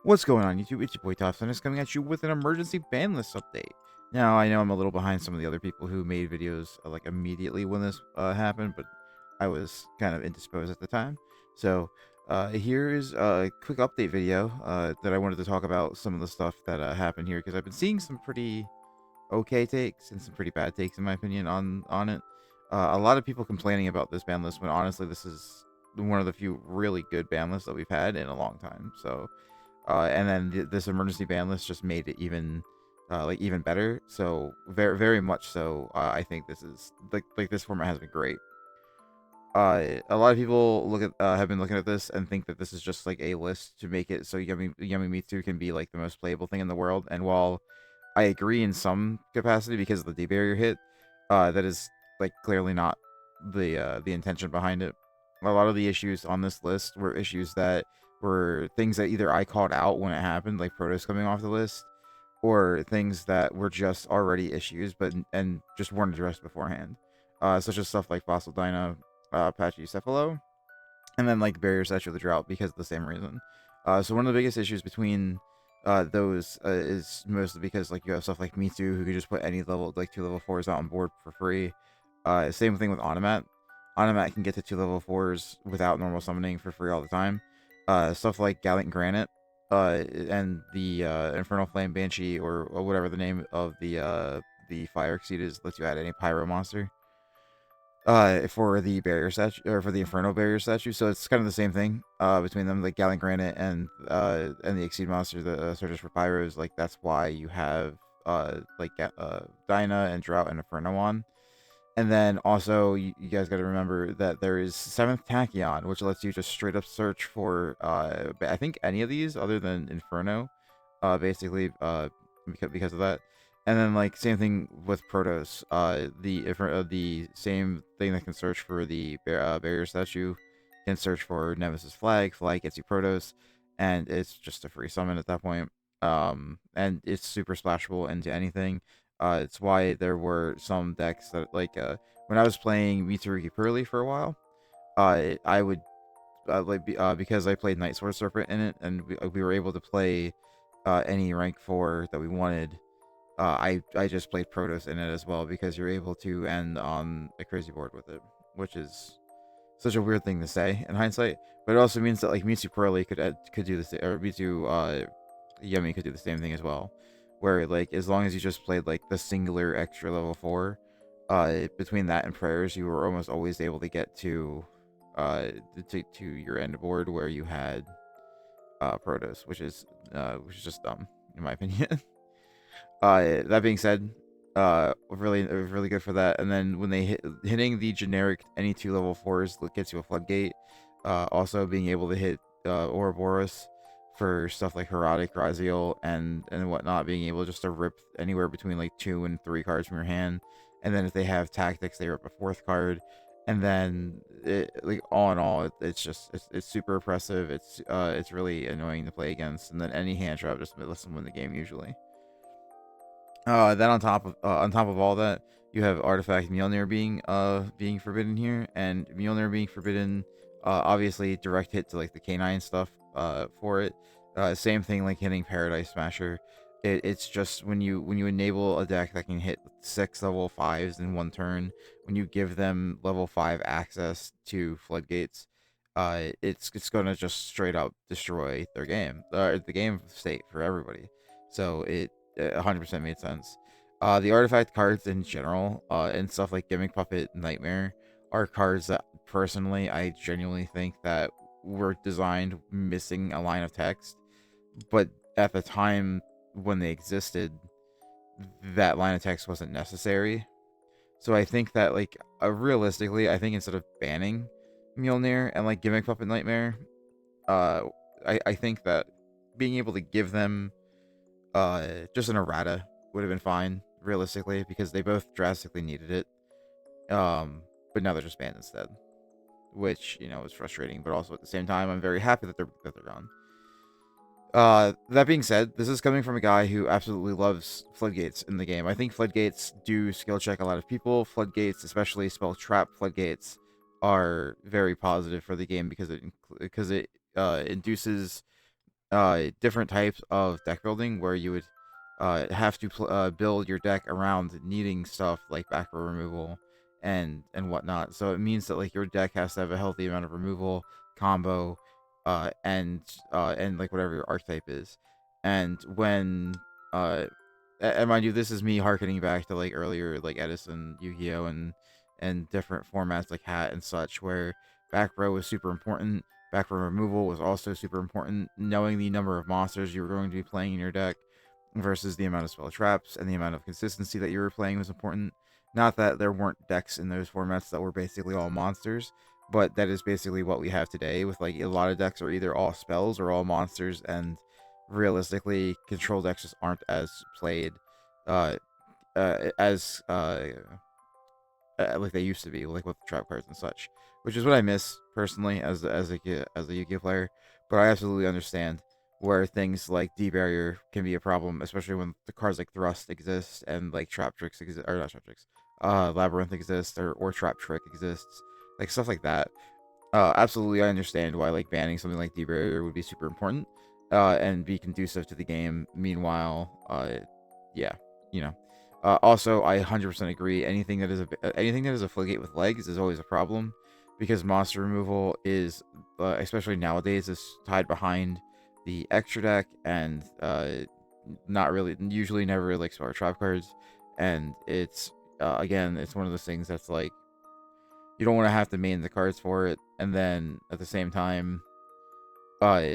What's going on, YouTube? It's your boy Tops, and it's coming at you with an emergency ban list update. Now, I know I'm a little behind some of the other people who made videos like immediately when this happened, but I was kind of indisposed at the time. So here is a quick update video that I wanted to talk about some of the stuff that happened here, because I've been seeing some pretty okay takes and some pretty bad takes, in my opinion, on it. A lot of people complaining about this ban list when honestly this is one of the few really good ban lists that we've had in a long time. So and then this emergency ban list just made it even even better. So very much so. I think this is like this format has been great. A lot of people have been looking at this and think that this is just like a list to make it so Yummy Mitsu can be like the most playable thing in the world. And while I agree in some capacity because of the D barrier hit, that is like clearly not the intention behind it. A lot of the issues on this list were issues that were things that either I called out when it happened, like Protoss coming off the list, or things that were just already issues and just weren't addressed beforehand. Such as stuff like Fossil Dino, Pachycephalo, and then like Barrier Statue of the Drought because of the same reason. So one of the biggest issues between those is mostly because like you have stuff like Mitsu who could just put any level like 2 level 4s out on board for free. Same thing with Onomat. Onomat can get to 2 level 4s without normal summoning for free all the time. Stuff like Gallant Granite and the Infernal Flame Banshee or whatever the name of the Fire Exceed is lets you add any Pyro monster for the barrier statue or for the Inferno barrier statue. So it's kind of the same thing between them, like Gallant Granite and the Exceed monster that searches for pyros. Like that's why you have Dyna and Drought and Inferno on. And then also you guys got to remember that there is 7th Tachyon, which lets you just straight up search for I think any of these other than Inferno, basically because of that. And then like same thing with Protoss, the same thing that can search for the barrier statue can search for Nemesis Flag. Flag gets you Protoss, and it's just a free summon at that point. And it's super splashable into anything. It's why there were some decks that when I was playing Mitsurugi Pearly for a while, I would because I played Night Sword Serpent in it, and we were able to play any rank 4 that we wanted. I just played Protoss in it as well because you're able to end on a crazy board with it, which is such a weird thing to say in hindsight. But it also means that like Mitsu Pearly could do this, or Mitsu Yummy could do the same thing as well, where like as long as you just played like the singular extra level 4, between that and prayers, you were almost always able to get to your end board where you had Protoss, which is just dumb in my opinion. That being said, really good for that. And then when they hitting the generic any 2 level 4s gets you a floodgate. Also being able to hit Ouroboros for stuff like Herodic, Raziel, and whatnot, being able just to rip anywhere between like 2 and 3 cards from your hand. And then if they have tactics, they rip a 4th card. And then like all in all, it's super oppressive. It's really annoying to play against. And then any hand trap just lets them win the game usually. Then on top of all that, you have Artifact Mjolnir being forbidden here, and Mjolnir being forbidden, obviously direct hit to like the K9 stuff for it. Same thing like hitting Paradise Smasher. It's just when you enable a deck that can hit 6 level 5s in one turn, when you give them level 5 access to floodgates, it's gonna just straight up destroy their game, the game state for everybody. So it 100% made sense. The artifact cards in general, and stuff like Gimmick Puppet, Nightmare, are cards that personally I genuinely think that were designed missing a line of text, but at the time when they existed, that line of text wasn't necessary. So I think that like realistically, I think instead of banning Mjolnir and like Gimmick Puppet Nightmare, uh, I think that being able to give them just an errata would have been fine, realistically, because they both drastically needed it. But now they're just banned instead, which is frustrating. But also at the same time, I'm very happy that they're gone. That being said, this is coming from a guy who absolutely loves floodgates in the game. I think floodgates do skill check a lot of people. Floodgates, especially spell trap floodgates, are very positive for the game because it induces different types of deck building where you would have to build your deck around needing stuff like back row removal and whatnot. So it means that like your deck has to have a healthy amount of removal, combo, and like whatever your archetype is. And when and mind you, this is me harkening back to like earlier like Edison, Yu-Gi-Oh, and different formats like Hat and such, where back row was super important. Back row removal was also super important. Knowing the number of monsters you were going to be playing in your deck versus the amount of spell traps and the amount of consistency that you were playing was important. Not that there weren't decks in those formats that were basically all monsters, but that is basically what we have today. With like a lot of decks are either all spells or all monsters, and realistically, control decks just aren't as played uh, as like they used to be, like with trap cards and such, which is what I miss personally as a Yu-Gi-Oh player. But I absolutely understand where things like D barrier can be a problem, especially when the cards like Thrust exist and like Trap Tricks exist, or not Trap Tricks, Labyrinth exists, or Trap Trick exists, like stuff like that. Absolutely, I understand why like banning something like D barrier would be super important, and be conducive to the game. Meanwhile, yeah, you know. Also, I 100% agree. Anything that is a floodgate with legs is always a problem, because monster removal is, especially nowadays, is tied behind the extra deck and not really, usually never really like smart trap cards, and it's again, it's one of those things that's like you don't want to have to main the cards for it, and then at the same time, uh,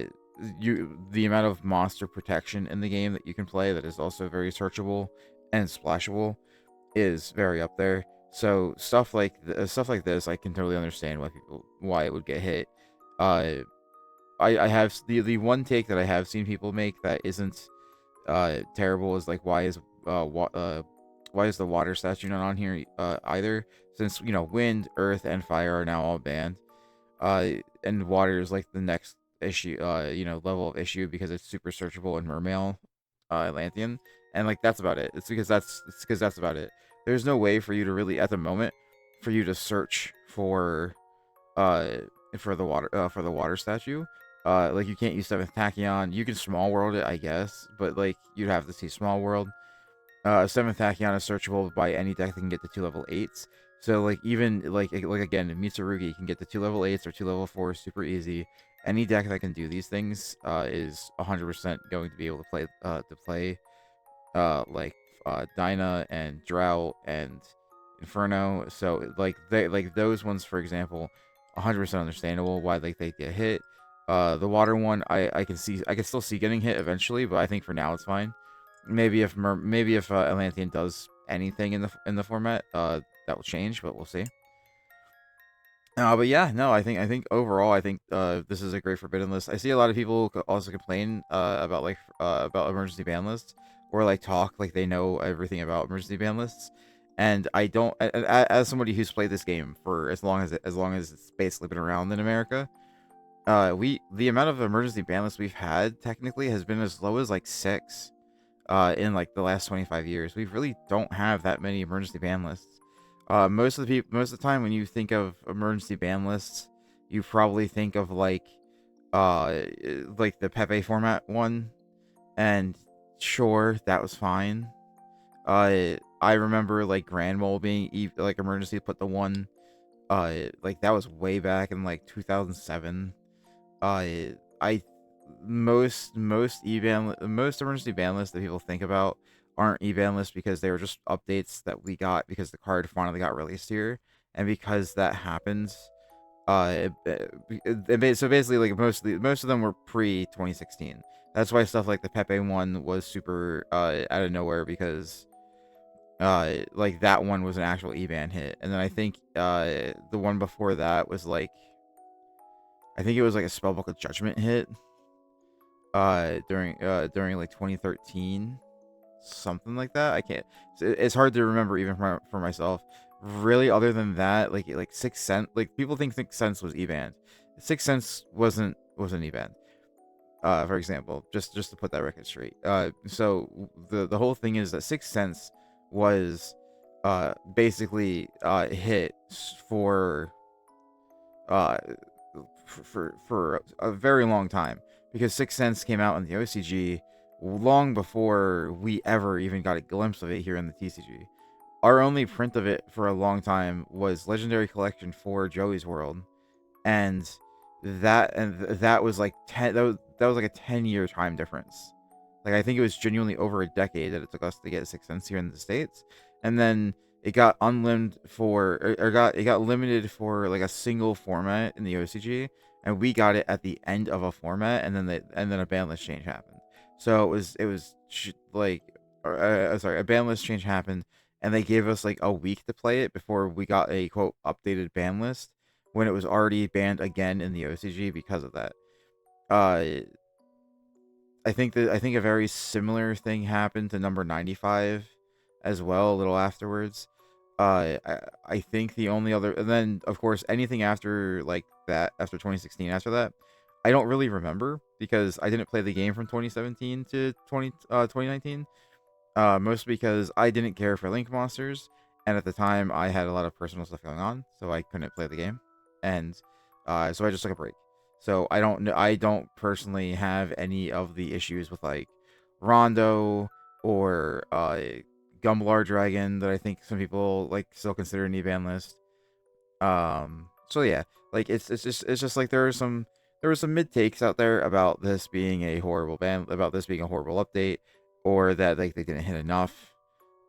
the amount of monster protection in the game that you can play that is also very searchable and splashable is very up there. So stuff like this, I can totally understand why it would get hit. Uh, I have the one take that I have seen people make that isn't terrible is like why is the water statue not on here either? Since wind, earth, and fire are now all banned. And water is like the next issue, level of issue, because it's super searchable in Mermail, Atlantean, and like that's about it. It's because that's about it. There's no way for you to really at the moment for you to search uh for the water statue. Like you can't use seventh tachyon. You can small world it, I guess, but like you'd have to see small world. Seventh Tachyon is searchable by any deck that can get to 2 level 8s. So like even like again, Mitsurugi can get to 2 level 8s or 2 level 4s super easy. Any deck that can do these things is 100% going to be able to play like Dyna and Drought and Inferno. So like those ones, for example, 100% understandable why like they get hit. The water one, I can still see getting hit eventually, but I think for now it's fine. Maybe if Atlantean does anything in the format, that will change, but we'll see. But yeah, no, I think overall, I think this is a great forbidden list. I see a lot of people also complain about emergency ban lists, or like talk like they know everything about emergency ban lists, and I don't. As somebody who's played this game for as long as it's basically been around in America, the amount of emergency ban lists we've had technically has been as low as like 6 in like the last 25 years. We really don't have that many emergency ban lists. Most of the time when you think of emergency ban lists, you probably think of uh like the Pepe format one, and sure, that was fine. I remember like Grand Mole being like emergency put the one, like that was way back in like 2007. uh I most emergency ban lists that people think about aren't e-ban lists, because they were just updates that we got because the card finally got released here, and because that happens, so basically like most of them were pre 2016. That's why stuff like the Pepe one was super out of nowhere, because like that one was an actual e-ban hit, and then I think the one before that was like, I think it was like a Spellbook of Judgment hit during like 2013, something like that. I can't, it's hard to remember even for myself, really. Other than that, like 6 cent, like people think 6 cents was e-banned. 6 cents wasn't e-banned, for example, just to put that record straight. So the whole thing is that 6 cents was basically hit for uh for a very long time, because 6th Sense came out in the OCG long before we ever even got a glimpse of it here in the TCG. Our only print of it for a long time was Legendary Collection for Joey's World, and that was like 10. That was like a 10-year time difference. Like, I think it was genuinely over a decade that it took us to get 6th Sense here in the States, and then it got unlimited for, it got limited for like a single format in the OCG, and we got it at the end of a format, and then a ban list change happened. So a ban list change happened, and they gave us like a week to play it before we got a quote updated ban list when it was already banned again in the OCG because of that. Uh, I think a very similar thing happened to number 95 as well a little afterwards. I think the only other, and then of course anything after like that, after 2016, after that, I don't really remember because I didn't play the game from 2017 to 2019. Mostly because I didn't care for Link monsters, and at the time I had a lot of personal stuff going on, so I couldn't play the game, and so I just took a break. So I don't personally have any of the issues with like Rondo or Gumblar Dragon that I think some people like still consider an e-ban list. So yeah, like it's just like there were some mid takes out there about this being a horrible about this being a horrible update, or that like they didn't hit enough,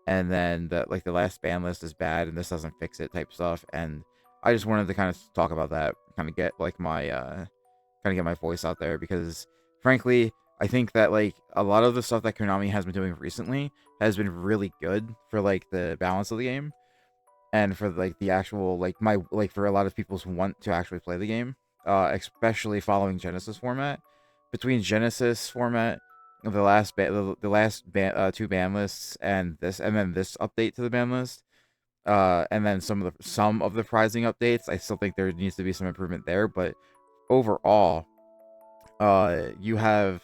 and then that like the last ban list is bad and this doesn't fix it type stuff. And I just wanted to kind of talk about that, kind of get like my kind of get my voice out there, because frankly I think that like a lot of the stuff that Konami has been doing recently has been really good for like the balance of the game, and for like the actual like for a lot of people's want to actually play the game, especially following Genesis format. Between Genesis format, two ban lists, and then this update to the ban list, and then some of the prizing updates, I still think there needs to be some improvement there. But overall, you have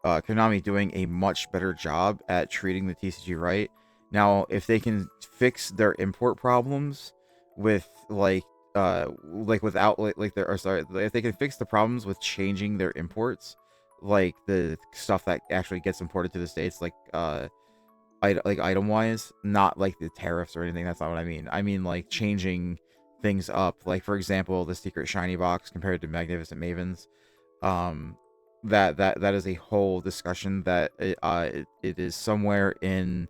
Konami doing a much better job at treating the TCG right. Now, if they can fix their import problems with without if they can fix the problems with changing their imports, like the stuff that actually gets imported to the States, item wise, not like the tariffs or anything. That's not what I mean. I mean like changing things up. Like, for example, the secret shiny box compared to Magnificent Mavens. um that is a whole discussion that it is somewhere in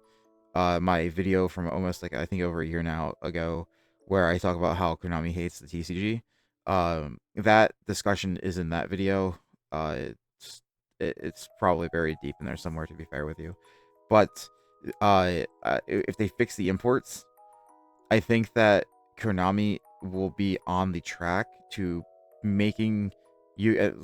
my video from almost like I think over a year now ago, where I talk about how Konami hates the TCG. That discussion is in that video. It's probably buried deep in there somewhere, to be fair with you. But if they fix the imports, I think that Konami will be on the track to making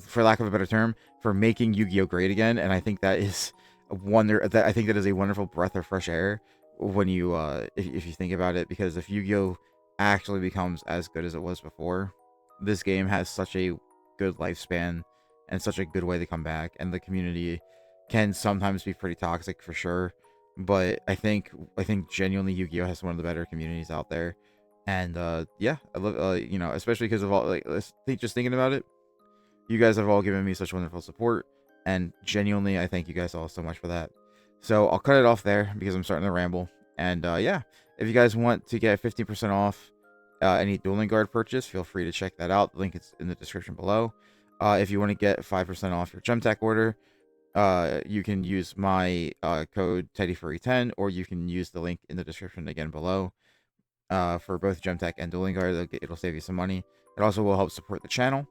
for lack of a better term, for making Yu-Gi-Oh great again. And I think that is I think that is a wonderful breath of fresh air when you if you think about it, because if Yu-Gi-Oh actually becomes as good as it was before, this game has such a good lifespan and such a good way to come back, and the community can sometimes be pretty toxic for sure, but I think genuinely Yu-Gi-Oh has one of the better communities out there. And yeah, I love especially because of all, like, just thinking about it, you guys have all given me such wonderful support, and genuinely I thank you guys all so much for that. So I'll cut it off there because I'm starting to ramble. And yeah, if you guys want to get 50% off any Dueling Guard purchase, feel free to check that out. The link is in the description below. If you want to get 5% off your Gemtech order, you can use my code TeddyFurry10, or you can use the link in the description again below. For both Gemtech and Dueling Guard, it'll save you some money. It also will help support the channel.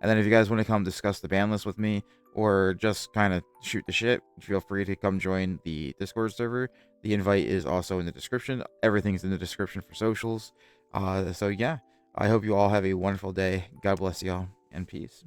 And then if you guys want to come discuss the ban list with me, or just kind of shoot the shit, feel free to come join the Discord server. The invite is also in the description. Everything's in the description for socials. So yeah, I hope you all have a wonderful day. God bless y'all, and peace.